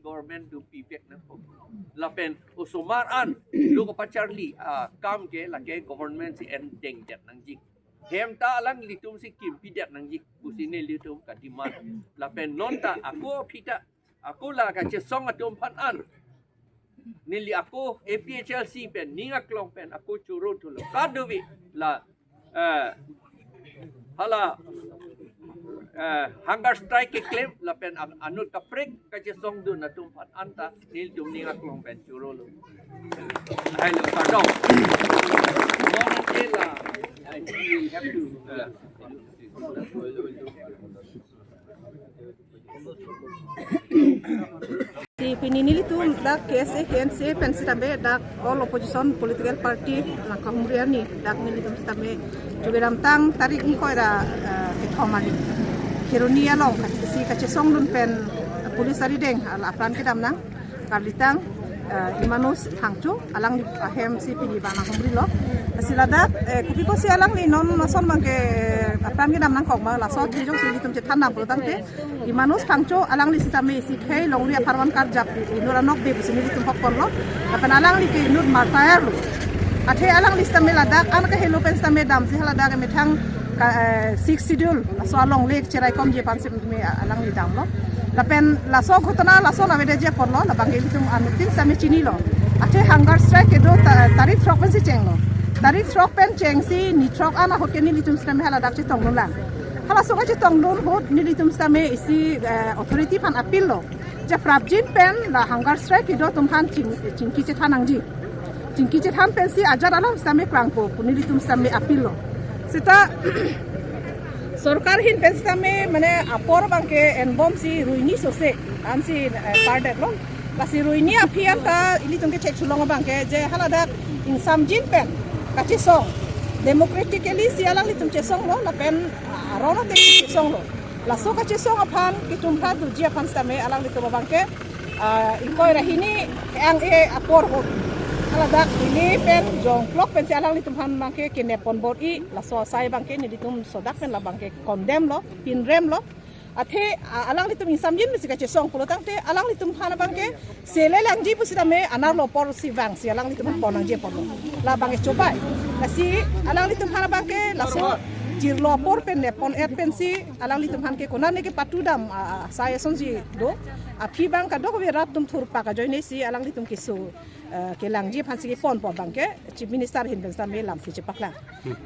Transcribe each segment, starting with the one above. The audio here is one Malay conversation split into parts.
government du pivek na po lapen usumaran lu ko pa Charlie kam ke la ke government si ending det nang jik hem ta lang litum si kim pidet nang jik busine litum ka diman lapen non ta ako pita ako la ka chesong atom pan an nili ako APHLC pen ninga klong pen ako churo tulo kadovi la hala hunger strike ke claim lapen anut ka prek ka chesong dun atom pan anta nil dum ninga klong pen churo lo hello pardon non ke la I think we have to si pininili tu dak KNC pensi tambe dak all opposition political party la kamuriani dak nili tu tambe juga dam tang tarik ni ko era kethomani kironia long si kachesong dun pen polis ari deng ala pran ke dam nang karlitang imanus hangchu alang ahem si pini bana humri lo silada kupi ko si alang ni non son mangke apran ke dam nang kok ma la so ti jong si litum che thanam pro tang te imanus hangchu alang li sitame si khei longri aparwan kar jak inura nok be si litum hok kon lo apan alang li ke inur martaer lo athe alang li sitame ladak an ka helo pen sitame dam si halada ke methang 6 schedule so along lek cherai kom je pan se me alang li dam lo lapen la so khotna la so na vede je por lo la bangi tum anutin same chini lo athe hunger strike ke do tarik throk pen si cheng lo tarik throk pen cheng si ni throk ana hokeni litum same hala dak chi tong lo lang hala so chi tong lo hot ni litum same isi authority pan appeal lo je prabjin pen la hunger strike ke do tum han chingki che thanang ji chingki che than pen si ajar alam same krang po ni litum same appeal lo sita सरकार हिन पेंस्ता में माने अपोर बांके एनबॉम सी रुइनी सोसे आन C part लो लासी रुइनी अफियान का इली तुमके चेक सुलोंग बांके जे हलादा इंसाम जिन पेन काची सोंग डेमोक्रेटिकली सियालांग li tum chesong lo la pen arona te chesong lo la so ka chesong aphan ki tum pha du ji aphan sta me alang li tum bangke ingkoi rahini ang apor ho alada ini pen jong klok pen sialang li tum han bangke kinepon bot i la so sai bangke ni ditum sodak pen la bangke condemn lo pin rem lo athe alang li tum insam jin misika che song pulo tang te alang li tum han bangke sele lang ji pusida me anar lo por si wang si alang li tum ponang je por lo la bangke coba la si alang li tum han bangke la so jirlo por pen nepon et pen si alang li tum han ke konan ne ke patudam saya sonji do api bang ka do ko rat tum thur pa ka joine si alang li tum ke so ke langji phan si pon po bangke chief minister hin ben sam lam si chepakla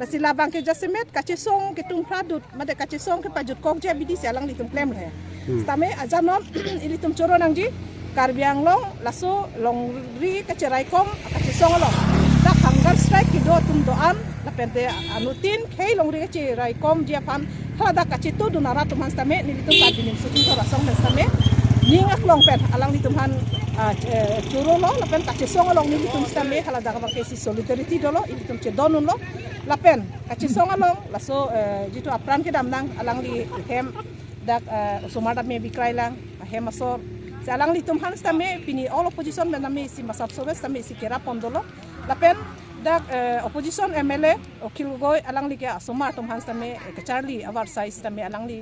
la sila bangke jasemet ka chesong ke tum pradut made ka chesong ke pajut kok je bidi si alang li tum claim he stame ajanon ili tum choro nangji karbiang long laso long ri ka cherai kom ka chesong lo da hunger strike ki do tum do an la pente anutin khei long ri ka cherai kom je phan hada ka chitu du nara tum han stame ni tum ka dinim su tum ra song ben stame ninga klong pen alang li tum han churo lo la pen ka chesong long ni tum stame hala da ka si solidarity do lo ili tum che donun lo la pen ka chesong long la so jitu apran ke dam nang alang li hem dak somada me bikrai lang hem asor salang li tum han stame pini all opposition ben nami si masap sobe stame si kera pondolo la pen dak opposition MLA okil goy alang li ke asoma tum han stame ke Charlie awar size stame alang li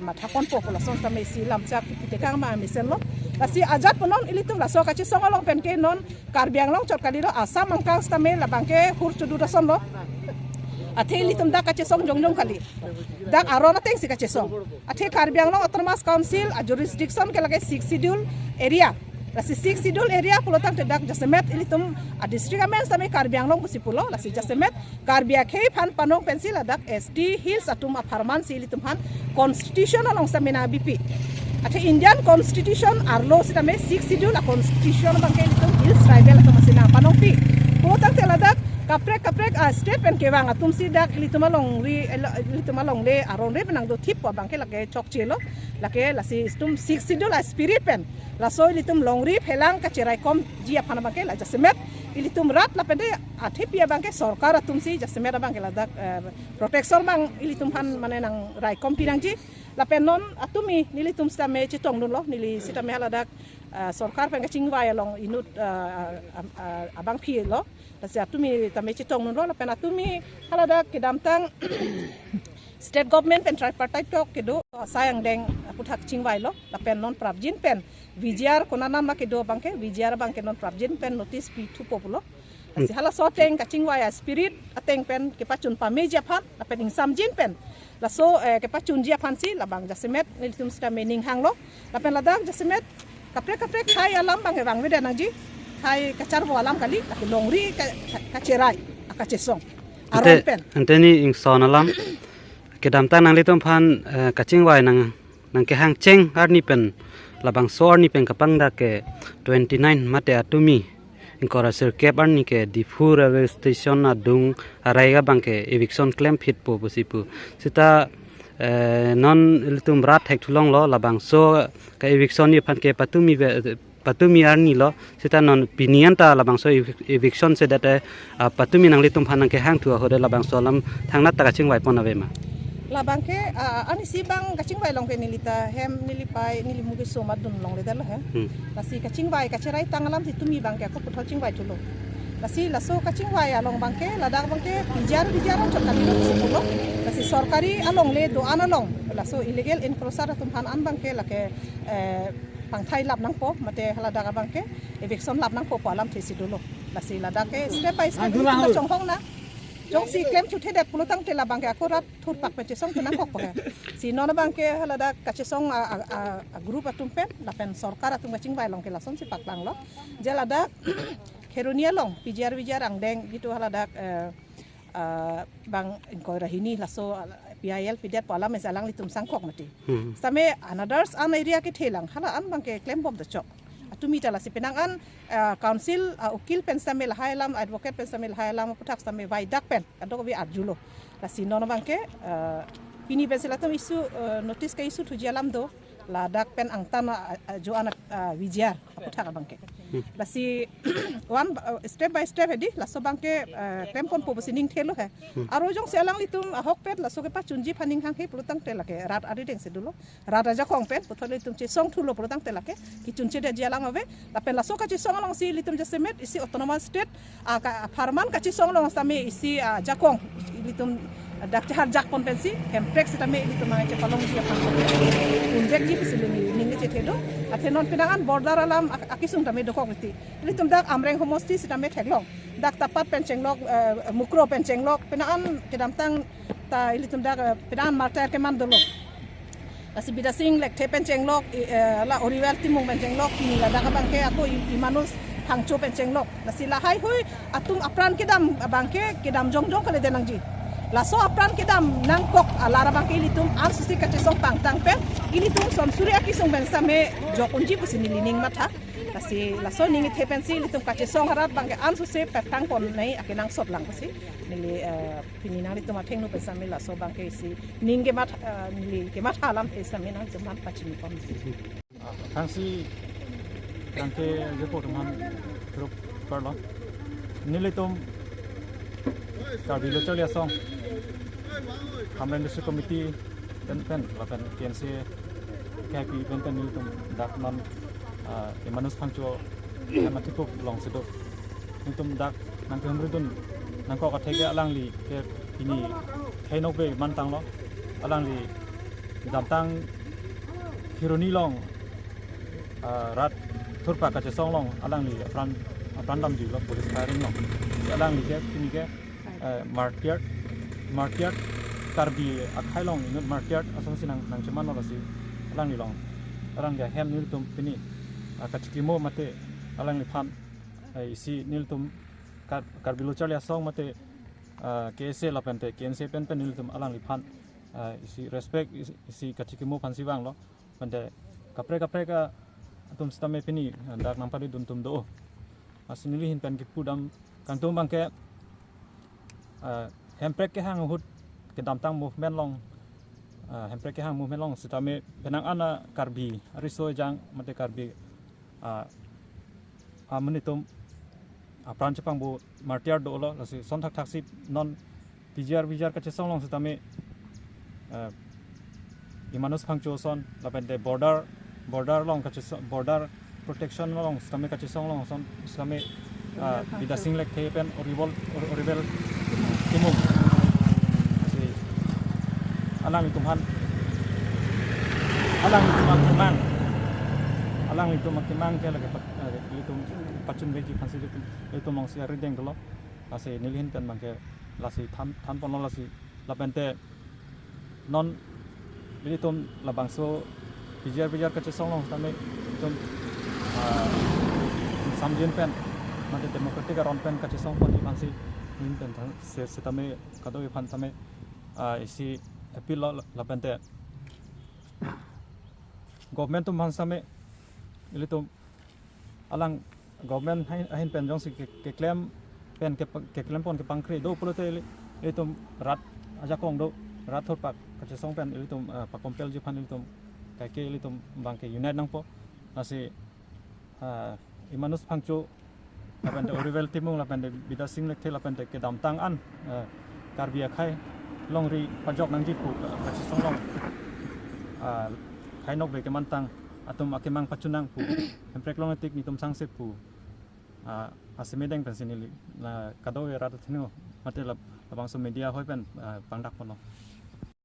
mathapon population stame si lamchak pitekang ma miselo la si ajat ponon ilitum la so ka chi songolong pen ke non karbiang long chot kadilo asam angkang stame la bangke hur chudu da son lo athe ilitum da ka chi song jongjong kali dak arona teng si ka chi song athe karbiang long autonomous council a jurisdiction ke lage 6 schedule area la si 6 schedule area pulotang dak jasemet ilitum a district amen stame karbiang long pusi pulo la si jasemet karbia ke phan panong pencil dak SD hills atum a farman si ilitum han constitutional long stame na BP athe Indian constitution arlo sitame 6 schedule a constitution bangke ilitum hills tribal atum sina panong pi pulotang teladak kaprek state pen kewang atum si dak ilitum long le aron re penang do tip bangke lage chok chelo lage la si tum 6 schedule a spirit pen la so ilitum long ri phelang ka cherai kom ji apana bangke la jasemet ilitum rat la pende athe pia bangke sarkar atum si jasemet bangke la dak protection bang ilitum han mane nang rai kom pinang ji la penon atumi nilitum stame chitong dun lo nili sitame hala dak sarkar pen ka chingwai long inut abang phi lo la si atumi tame chitong dun lo la pen atumi hala dak kidam tang state government pen tripartite tok kedo sayang deng puthak chingwai lo la pen non prabjin pen vijar konana ma ke do bangke vijar bangke non prabjin pen notice pi thu populo si hala so teng ka chingwai a spirit ateng pen ke pachun pa meja phan la pen ing samjin pen la so ke pachun jia phan si la bang jasemet nilitum sta mening hang lo la pen ladak jasemet kapre khai alam bang bang weda nangji khai kacar bo alam kali la ke longri ka cerai ka cesong aron pen anteni ing son alam ke dam ta nang litum phan ka chingwai nang ke hang cheng ar ni pen labang sor ni pen kapang da ke 29 mate atumi ingkora sirkep ar ni ke difu railway station adung araiga bang ke eviction claim fit po busipu sita non litum rat hek thulong lo labang so ka eviction ni phan ke patumi ar ni lo sita non pinian ta labang so eviction se date patumi nang litum phan nang ke hang thu hode labang so lam thangna ta ka chingwai pon ave ma la bangke ani si bang kacing bai long ke nilita hem nilipai nilimugi so madun long le dal he la si kacing bai kacerai tangalam si tumi bangke ko puthol cing bai chulo la si la so kacing bai along bangke la dak bangke bijar on chakani lo simulo la si sarkari along le do analong la so illegal enclosure tumhan an bangke la ke pangthai lap nang po mate hala daga bangke eviction lap nang po alam thisi dolo la si la dak ke step by step la chong hong na jong si claim chu thede pulutang tela bangke akurat thur pak peche song tunang kok pake si nona bangke halada kache song a group atumpe la pen sarkar atum kaching bai long ke lason si pak lang lo jalada kherunia long pijar ang deng gitu halada bang ingkoi rahini laso PIL pidet pala mesalang litum sangkok mati same another an area ke thelang hala an bangke claim bom the chok atumi tala si penangan council ukil pensamel hailam advocate pensamel hailam putak same vai dak pen adok bi arjulo la si nono bangke pini pensilatum isu notice ke isu tujalam do la dak pen angtana jo anak wijar putak bangke la si one step by step edi la so bangke claim kon posining thelo he aro jong selang litum hok pet la so ke pa chunji phaning hang he pulutang te lake rat ari deng se dulo rat aja kong pet puthol litum che song thulo pulutang te lake ki chunche de jalang ave la pen la so ka che song long si litum je semet isi autonomous state farman ka che song long same isi jakong litum dak char jak pon pensi kemplex tame litum ma che palong ji phan unjek ji pisilini ninge che thedo athenon pinangan border alam akisung tame dokok ti litum dak amreng homosti sitame theklong dak tapat penchenglok mukro penchenglok pinangan kedam tang ta litum dak pinangan marter ke mandolo asi bidasing lek the penchenglok la oriwal timung penchenglok ni la dak bangke aku imanus hangcho penchenglok nasi lahai hui atung apran kedam bangke kedam jongjong kale denangji laso apran kedam nangkok alara bangke ilitum ar susi kache song pangtang pen ilitum som surya ki song ben same jokunji pusini lining matha kasi laso ningi thepensi ilitum kache song harat bangke an susi petang kon nei akinang sot lang pusi nili pinina litum atheng no pesame laso bangke si ninge mat nili ke mat halam pesame nang tuman pachini pon Kansi bangke jepo tuman grup parlo nilitum Karbilo Cholia song Hamren District Committee pen lapan KNC KP pen nilitum dak non manus pangcho matikuk long sedo nilitum dak nang kemrudun nang ko kathega alang li ke ini khainok be mantang lo alang li damtang hironi long rat thurpa ka che song long alang li pran dam ji lo police firing long alang li ke ini ke martyr karbi akhai long ni martyr asong sinang nang cheman lo si alang li long alang ga hem nilitum pini kachikimo mate alang li phan isi nilitum karbilo chalia song mate KSA la pente KNC pen nilitum alang li phan isi respect isi kachikimo phan siwang lo pente kapre ka atum stame pini dak nampari dum tum do asinili hin pen ki pudam kantum bangke hemprek ke hang hut ke damtang movement long hemprek ke hang movement long sitame penang ana karbi ariso jang mate karbi amenitum pran chapang bu martyr do lo lasi sonthak thaksi non bijar ka chesong long sitame imanus phangcho son lapende border long ka border protection long sitame ka chesong long son sitame bidasing lek thepen oribel timung si alam tumhan alang itu makimang alang itu makimang ke lagi itu pacun beji fansi itu mongsi rideng dulu lasi nilihin kan mangke lasi tan pono lasi lapente non itu labangso bijar kaca songlong tame itu samjin pen mate demokratik aron pen kaca song pon fansi ini tentang setame kadoi fan tame isi appeal lapente government tum hansame itu alang government hain pen jong si ke claim pen ke claim pon ke pangkri do polote itu rat aja kong do rat thot pak kache song pen itu pak kompel ji phan itu ke itu bangke unite nang po nasi imanus phangcho lapen de orivel timung lapen de bida sing lek the lapen de ke dam tang an karbia khai longri pajok nang ji pu kache song long khai nok be ke mantang atum akemang pacunang pu emprek longetik ni tum sangse pu asimedeng pensinili na kado era thino mate labang so media hoi pen pangdak pono